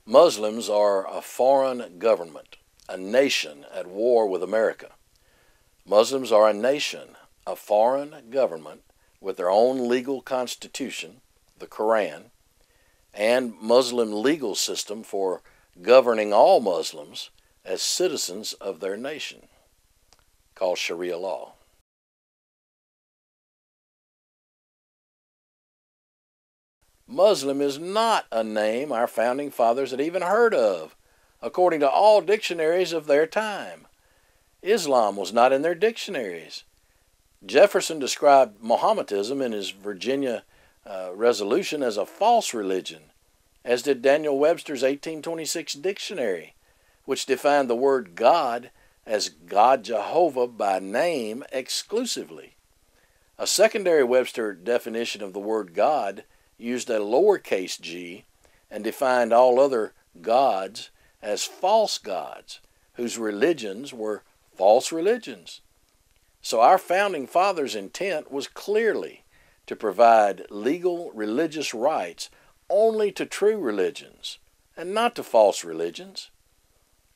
Muslims are a foreign government, a nation at war with America. Muslims are a nation, a foreign government with their own legal constitution, the Quran, and Muslim legal system for governing all Muslims as citizens of their nation, called Sharia law. Muslim is not a name our founding fathers had even heard of, according to all dictionaries of their time. Islam was not in their dictionaries. Jefferson described Mohammedanism in his Virginia resolution as a false religion, as did Daniel Webster's 1826 dictionary, which defined the word God as God Jehovah by name exclusively. A secondary Webster definition of the word God used a lowercase g and defined all other gods as false gods, whose religions were false religions. So our founding fathers' intent was clearly to provide legal religious rights only to true religions and not to false religions.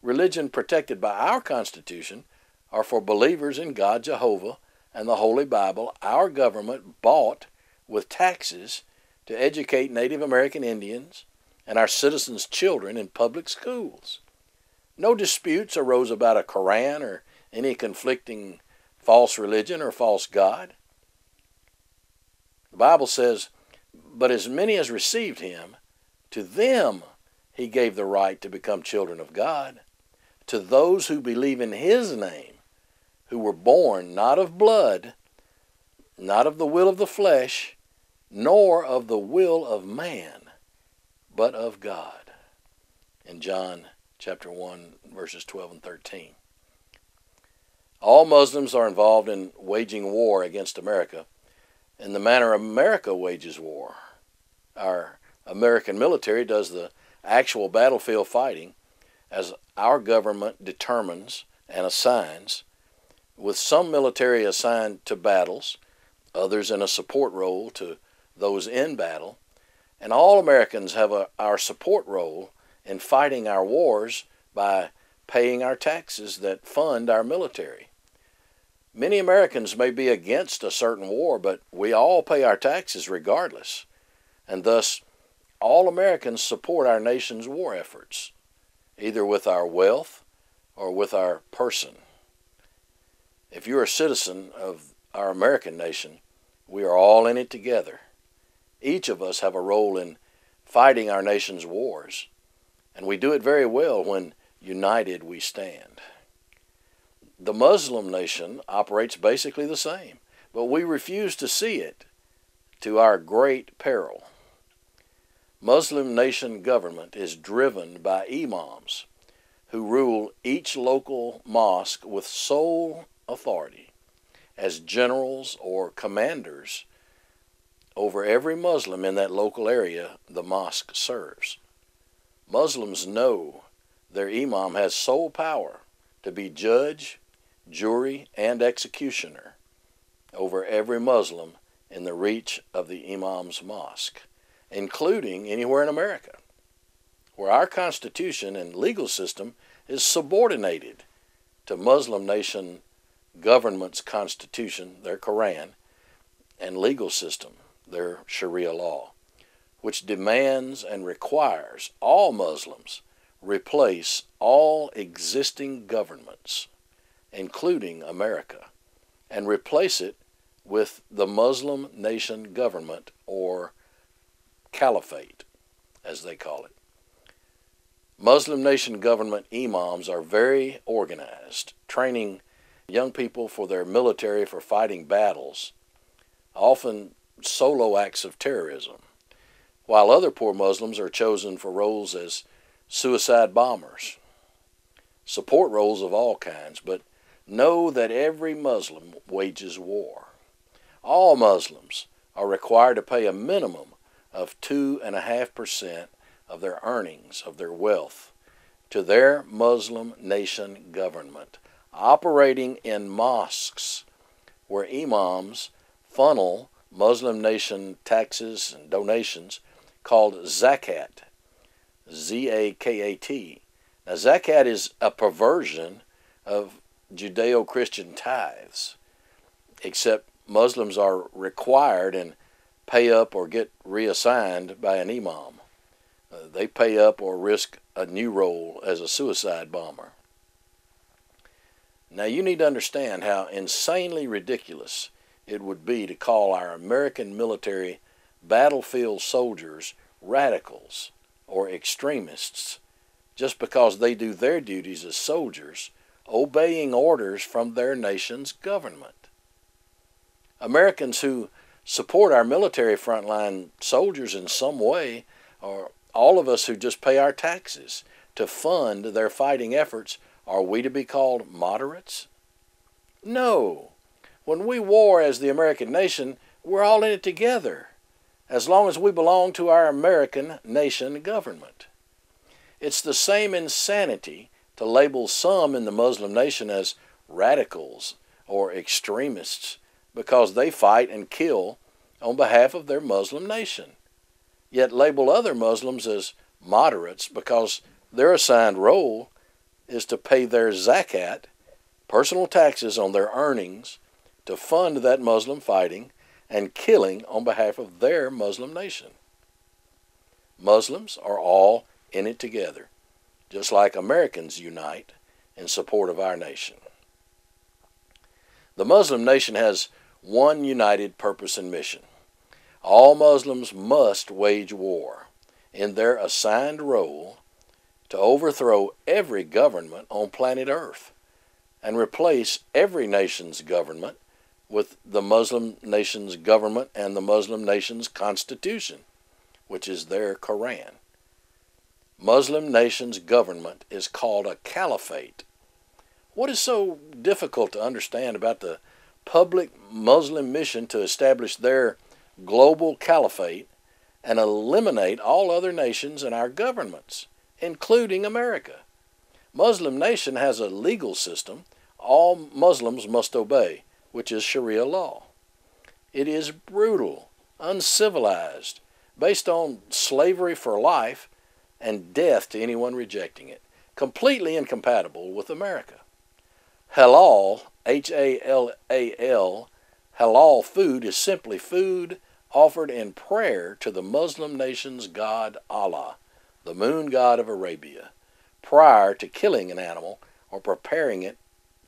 Religion protected by our Constitution are for believers in God Jehovah and the Holy Bible our government bought with taxes to educate Native American Indians and our citizens' children in public schools. No disputes arose about a Quran or any conflicting false religion or false god. The Bible says, "But as many as received him, to them he gave the right to become children of God, to those who believe in his name, who were born not of blood, not of the will of the flesh, nor of the will of man, but of God." In John chapter 1, verses 12 and 13. All Muslims are involved in waging war against America in the manner America wages war. Our American military does the actual battlefield fighting as our government determines and assigns, with some military assigned to battles, others in a support role to those in battle, and all Americans have our support role in fighting our wars by paying our taxes that fund our military. Many Americans may be against a certain war, but we all pay our taxes regardless, and thus all Americans support our nation's war efforts, either with our wealth or with our person. If you're a citizen of our American nation, we are all in it together. Each of us have a role in fighting our nation's wars, and we do it very well when united we stand. The Muslim nation operates basically the same, but we refuse to see it, to our great peril. Muslim nation government is driven by imams who rule each local mosque with sole authority as generals or commanders over every Muslim in that local area the mosque serves. Muslims know their imam has sole power to be judge, jury, and executioner over every Muslim in the reach of the imam's mosque, including anywhere in America, where our Constitution and legal system is subordinated to Muslim nation government's constitution, their Quran, and legal system, their Sharia law, which demands and requires all Muslims replace all existing governments, including America, and replace it with the Muslim nation government, or caliphate, as they call it. Muslim nation government imams are very organized, training young people for their military for fighting battles, often solo acts of terrorism, while other poor Muslims are chosen for roles as suicide bombers, support roles of all kinds. But know that every Muslim wages war. All Muslims are required to pay a minimum of 2.5% of their earnings, of their wealth, to their Muslim nation government, operating in mosques where imams funnel Muslim nation taxes and donations called zakat, Z-A-K-A-T. Now, zakat is a perversion of Judeo-Christian tithes, except Muslims are required and pay up or get reassigned by an imam. They pay up or risk a new role as a suicide bomber. Now, you need to understand how insanely ridiculous it would be to call our American military battlefield soldiers radicals or extremists just because they do their duties as soldiers, obeying orders from their nation's government. Americans who support our military frontline soldiers in some way, or all of us who just pay our taxes to fund their fighting efforts, are we to be called moderates? No. When we war as the American nation, we're all in it together, as long as we belong to our American nation government. It's the same insanity to label some in the Muslim nation as radicals or extremists because they fight and kill on behalf of their Muslim nation, yet label other Muslims as moderates because their assigned role is to pay their zakat, personal taxes on their earnings, to fund that Muslim fighting and killing on behalf of their Muslim nation. Muslims are all in it together, just like Americans unite in support of our nation. The Muslim nation has one united purpose and mission. All Muslims must wage war in their assigned role to overthrow every government on planet Earth and replace every nation's government with the Muslim nation's government and the Muslim nation's constitution, which is their Quran. Muslim nation's government is called a caliphate. What is so difficult to understand about the public Muslim mission to establish their global caliphate and eliminate all other nations and our governments, including America? Muslim nation has a legal system all Muslims must obey, which is Sharia law. It is brutal, uncivilized, based on slavery for life and death to anyone rejecting it, completely incompatible with America. Halal, H-A-L-A-L, halal food is simply food offered in prayer to the Muslim nation's god Allah, the moon god of Arabia, prior to killing an animal or preparing it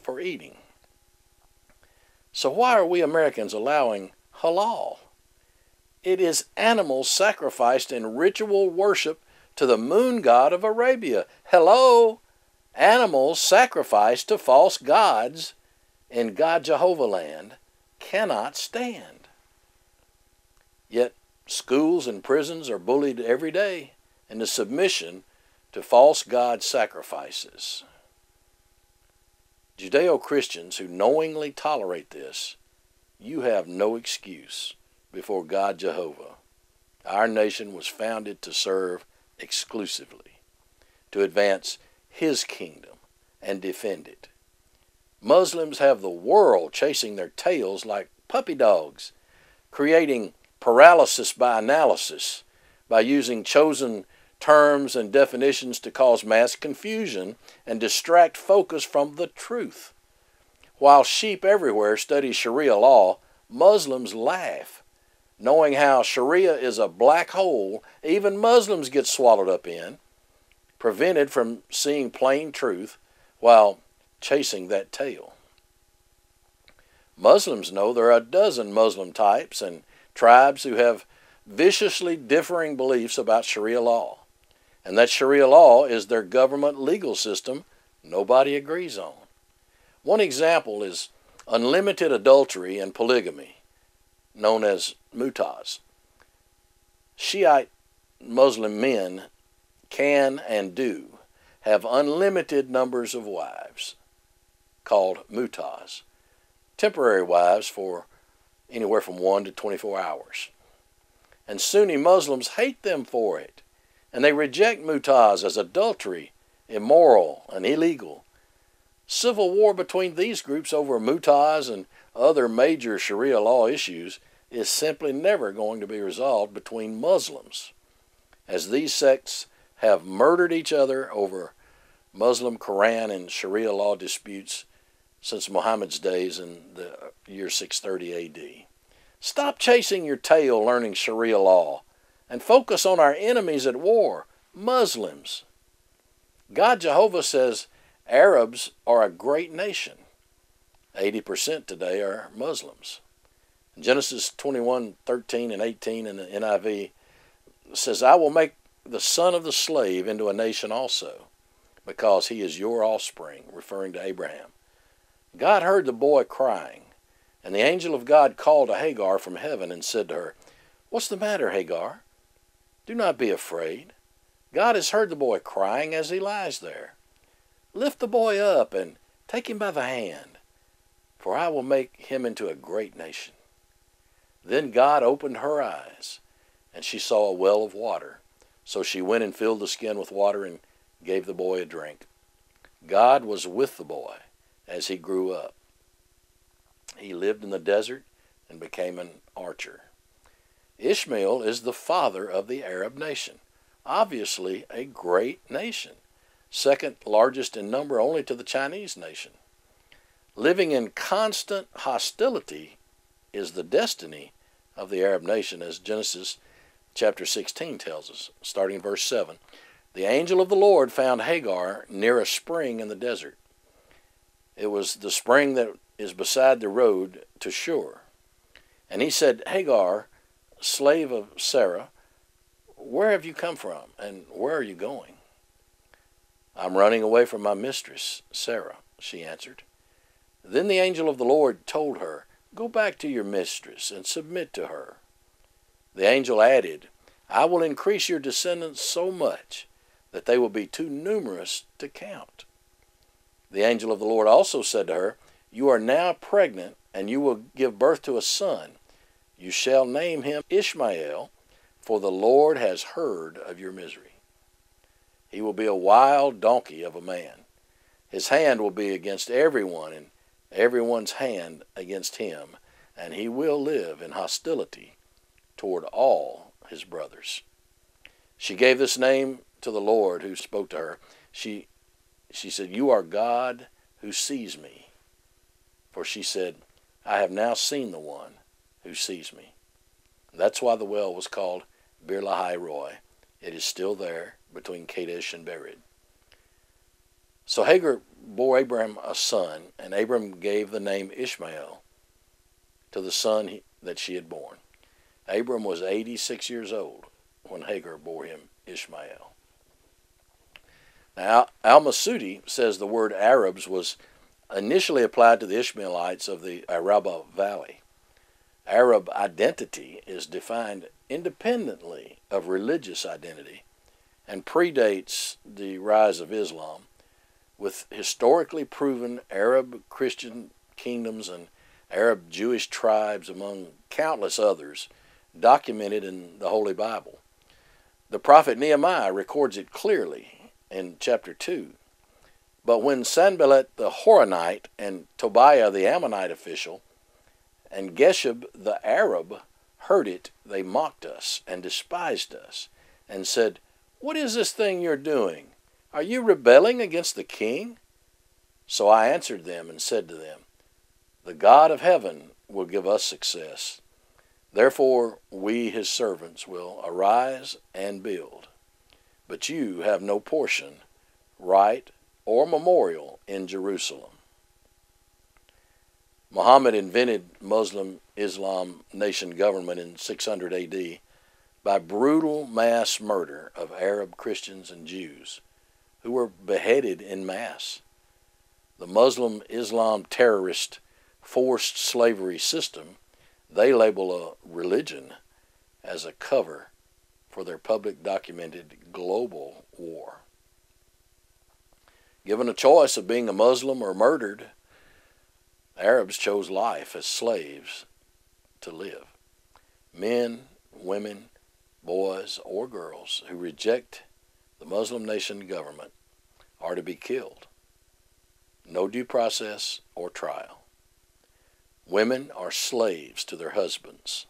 for eating. So why are we Americans allowing halal? It is animals sacrificed in ritual worship to the moon god of Arabia. Hello? Animals sacrificed to false gods in God Jehovah land cannot stand. Yet schools and prisons are bullied every day into submission to false god sacrifices. Judeo-Christians who knowingly tolerate this, you have no excuse before God Jehovah. Our nation was founded to serve exclusively, to advance His kingdom and defend it. Muslims have the world chasing their tails like puppy dogs, creating paralysis by analysis by using chosen terms and definitions to cause mass confusion and distract focus from the truth. While sheep everywhere study Sharia law, Muslims laugh, knowing how Sharia is a black hole even Muslims get swallowed up in, prevented from seeing plain truth while chasing that tail. Muslims know there are a dozen Muslim types and tribes who have viciously differing beliefs about Sharia law, and that Sharia law is their government legal system nobody agrees on. One example is unlimited adultery and polygamy, known as mutaz. Shiite Muslim men can and do have unlimited numbers of wives, called mutaz, temporary wives for anywhere from 1 to 24 hours. And Sunni Muslims hate them for it, and they reject mutaz as adultery, immoral, and illegal. Civil war between these groups over mutaz and other major Sharia law issues is simply never going to be resolved between Muslims, as these sects have murdered each other over Muslim Quran and Sharia law disputes since Muhammad's days in the year 630 A.D. Stop chasing your tail learning Sharia law and focus on our enemies at war, Muslims. God Jehovah says Arabs are a great nation. 80% today are Muslims. Genesis 21:13 and 18 in the NIV says, I will make the son of the slave into a nation also, because he is your offspring, referring to Abraham. God heard the boy crying, and the angel of God called to Hagar from heaven and said to her, What's the matter, Hagar? Do not be afraid. God has heard the boy crying as he lies there. Lift the boy up and take him by the hand, for I will make him into a great nation. Then God opened her eyes, and she saw a well of water. So she went and filled the skin with water and gave the boy a drink. God was with the boy as he grew up. He lived in the desert and became an archer. Ishmael is the father of the Arab nation, obviously a great nation, second largest in number only to the Chinese nation. Living in constant hostility is the destiny of the Arab nation, as Genesis chapter 16 tells us, starting in verse 7. The angel of the Lord found Hagar near a spring in the desert. It was the spring that is beside the road to Shur. And he said, Hagar, slave of Sarah, where have you come from, and where are you going? I'm running away from my mistress, Sarah, she answered. Then the angel of the Lord told her, Go back to your mistress and submit to her. The angel added, I will increase your descendants so much that they will be too numerous to count. The angel of the Lord also said to her, You are now pregnant, and you will give birth to a son. You shall name him Ishmael, for the Lord has heard of your misery. He will be a wild donkey of a man. His hand will be against everyone, and everyone's hand against him, and he will live in hostility toward all his brothers. She gave this name to the Lord who spoke to her. She said, You are God who sees me. For she said, I have now seen the one who sees me. That's why the well was called Bir Lahai Roi. It is still there between Kadesh and Bered. So Hagar bore Abraham a son, and Abram gave the name Ishmael to the son that she had born. Abram was 86 years old when Hagar bore him Ishmael. Now, Al-Masudi says the word Arabs was initially applied to the Ishmaelites of the Araba Valley. Arab identity is defined independently of religious identity and predates the rise of Islam, with historically proven Arab Christian kingdoms and Arab Jewish tribes, among countless others, documented in the Holy Bible. The prophet Nehemiah records it clearly in chapter 2. But when Sanballat the Horonite and Tobiah the Ammonite official and Gesheb the Arab heard it, they mocked us and despised us and said, What is this thing you're doing? Are you rebelling against the king? So I answered them and said to them, The God of heaven will give us success. Therefore we, his servants, will arise and build. But you have no portion, right, or memorial in Jerusalem. Muhammad invented Muslim Islam nation government in 600 AD by brutal mass murder of Arab Christians and Jews, who were beheaded en masse. The Muslim Islam terrorist forced slavery system they label a religion as a cover for their public documented global war. Given a choice of being a Muslim or murdered, Arabs chose life as slaves to live. Men, women, boys, or girls who reject the Muslim nation government are to be killed. No due process or trial. Women are slaves to their husbands,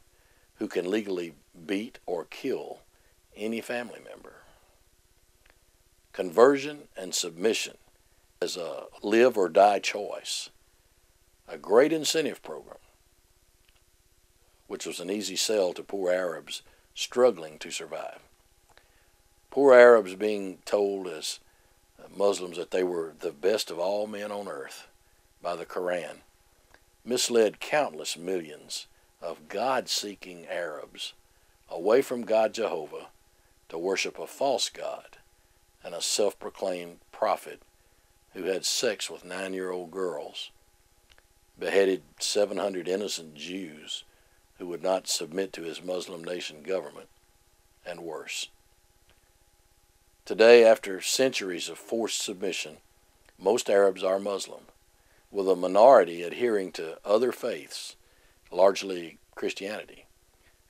who can legally beat or kill any family member. conversion and submission as a live or die choice, a great incentive program, which was an easy sell to poor Arabs struggling to survive. Poor Arabs being told as Muslims that they were the best of all men on earth by the Quran misled countless millions of God-seeking Arabs away from God Jehovah to worship a false god and a self-proclaimed prophet who had sex with 9-year-old girls, beheaded 700 innocent Jews who would not submit to his Muslim nation government, and worse. Today, after centuries of forced submission, most Arabs are Muslim, with a minority adhering to other faiths, largely Christianity.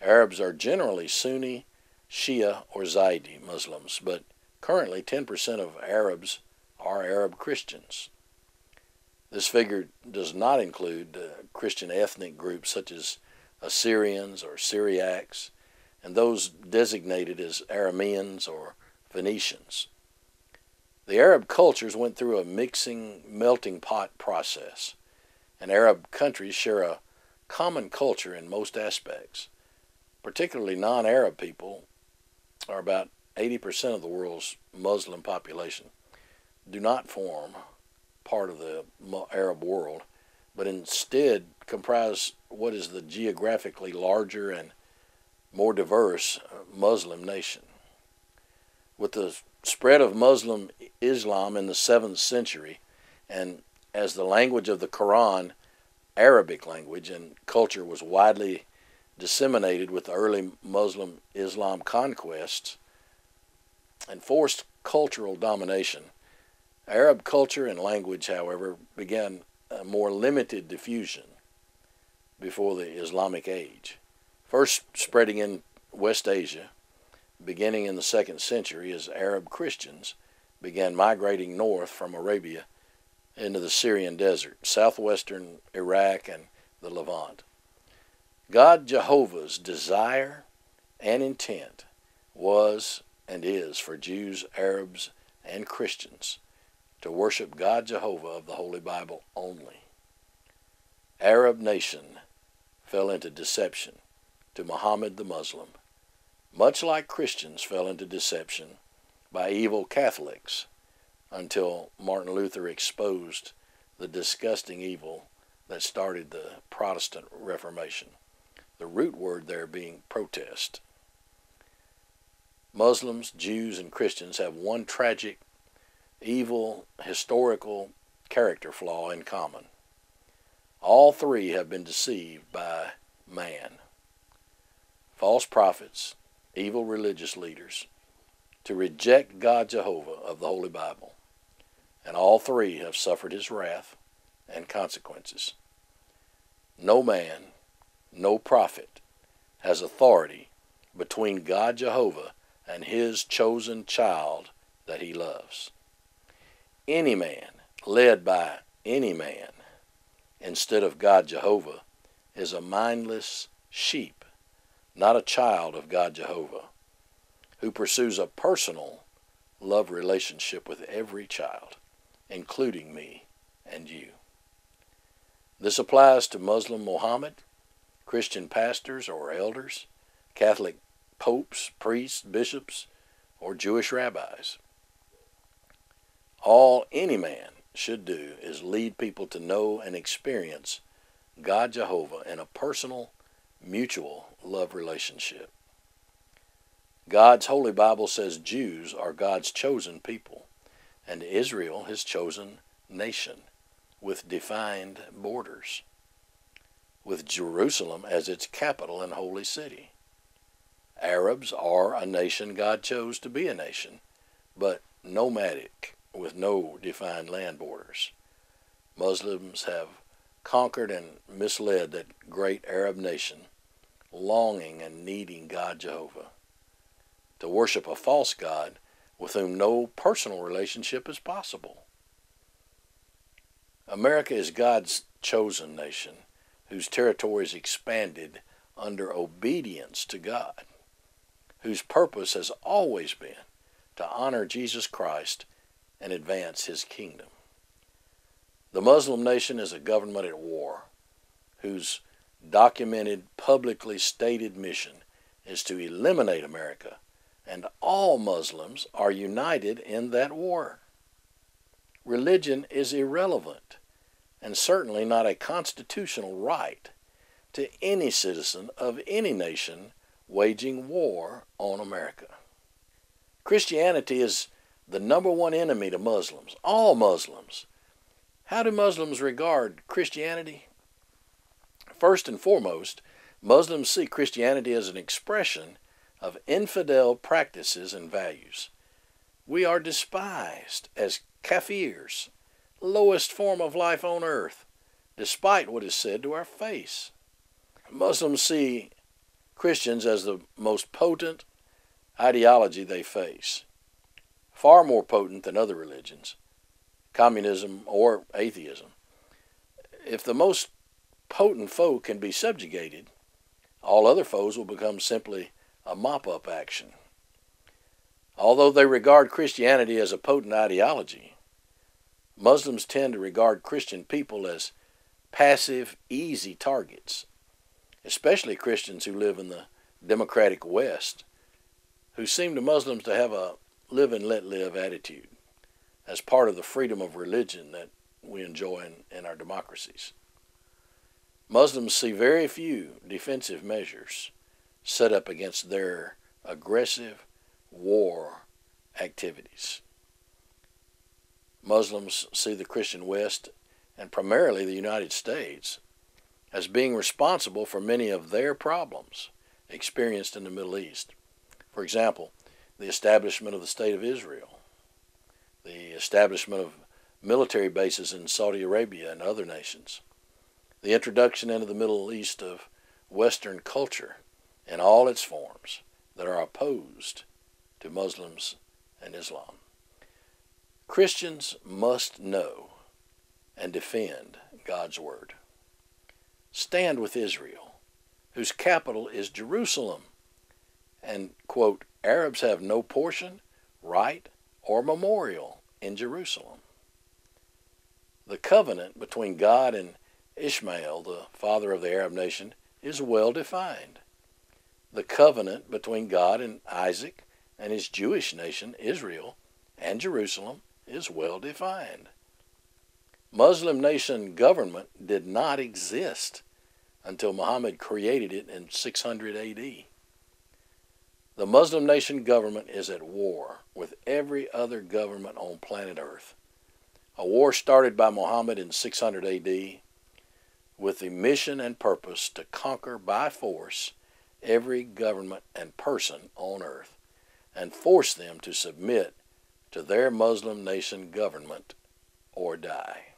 Arabs are generally Sunni, Shia, or Zaidi Muslims, but currently 10% of Arabs are Arab Christians. This figure does not include Christian ethnic groups such as Assyrians or Syriacs, and those designated as Arameans or Phoenicians. The Arab cultures went through a mixing, melting pot process, and Arab countries share a common culture in most aspects. Particularly non-Arab people, are about 80% of the world's Muslim population, do not form part of the Arab world, but instead comprise what is the geographically larger and more diverse Muslim nation. With the spread of Muslim Islam in the 7th century, and as the language of the Quran, Arabic language, and culture was widely disseminated with the early Muslim Islam conquests and forced cultural domination, Arab culture and language, however, began a more limited diffusion before the Islamic Age, first spreading in West Asia, beginning in the 2nd century as Arab Christians began migrating north from Arabia into the Syrian desert, southwestern Iraq, and the Levant. God Jehovah's desire and intent was and is for Jews, Arabs, and Christians to worship God Jehovah of the Holy Bible only. Arab nation fell into deception to Muhammad the Muslim, much like Christians fell into deception by evil Catholics until Martin Luther exposed the disgusting evil that started the Protestant Reformation, the root word there being protest. Muslims, Jews, and Christians have one tragic, evil, historical character flaw in common. All three have been deceived by man, false prophets, evil religious leaders, to reject God Jehovah of the Holy Bible, and all three have suffered his wrath and consequences. No man, no prophet has authority between God Jehovah and his chosen child that he loves. Any man, led by any man, instead of God Jehovah, is a mindless sheep, not a child of God Jehovah, who pursues a personal love relationship with every child, including me and you. This applies to Muslim Muhammad, Christian pastors or elders, Catholic popes, priests, bishops, or Jewish rabbis. All any man should do is lead people to know and experience God Jehovah in a personal, mutual love relationship. God's Holy Bible says Jews are God's chosen people, and Israel his chosen nation, with defined borders, with Jerusalem as its capital and holy city. Arabs are a nation God chose to be a nation, but nomadic, with no defined land borders. Muslims have conquered and misled that great Arab nation, longing and needing God Jehovah, to worship a false god with whom no personal relationship is possible. America is God's chosen nation, whose territories expanded under obedience to God, whose purpose has always been to honor Jesus Christ and advance his kingdom. The Muslim nation is a government at war, whose documented, publicly stated mission is to eliminate America, and all Muslims are united in that war. Religion is irrelevant, and certainly not a constitutional right to any citizen of any nation waging war on America. Christianity is the number one enemy to Muslims, all Muslims. How do Muslims regard Christianity? First and foremost, Muslims see Christianity as an expression of infidel practices and values. We are despised as kafirs, lowest form of life on earth, despite what is said to our face. Muslims see Christians as the most potent ideology they face, far more potent than other religions, communism or atheism. If the most potent foe can be subjugated, all other foes will become simply a mop-up action. Although they regard Christianity as a potent ideology, Muslims tend to regard Christian people as passive, easy targets, especially Christians who live in the democratic West, who seem to Muslims to have a live and let live attitude as part of the freedom of religion that we enjoy in our democracies. Muslims see very few defensive measures set up against their aggressive war activities. Muslims see the Christian West, and primarily the United States, as being responsible for many of their problems experienced in the Middle East. For example, the establishment of the State of Israel, the establishment of military bases in Saudi Arabia and other nations, the introduction into the Middle East of Western culture in all its forms that are opposed to Muslims and Islam. Christians must know and defend God's Word. Stand with Israel, whose capital is Jerusalem, and, quote, Arabs have no portion, right, or memorial in Jerusalem. The covenant between God and Ishmael, the father of the Arab nation, is well defined. The covenant between God and Isaac and his Jewish nation, Israel, and Jerusalem is well defined. Muslim nation government did not exist until Muhammad created it in 600 AD. The Muslim nation government is at war with every other government on planet Earth. A war started by Muhammad in 600 AD with the mission and purpose to conquer by force every government and person on earth and force them to submit to their Muslim nation government or die.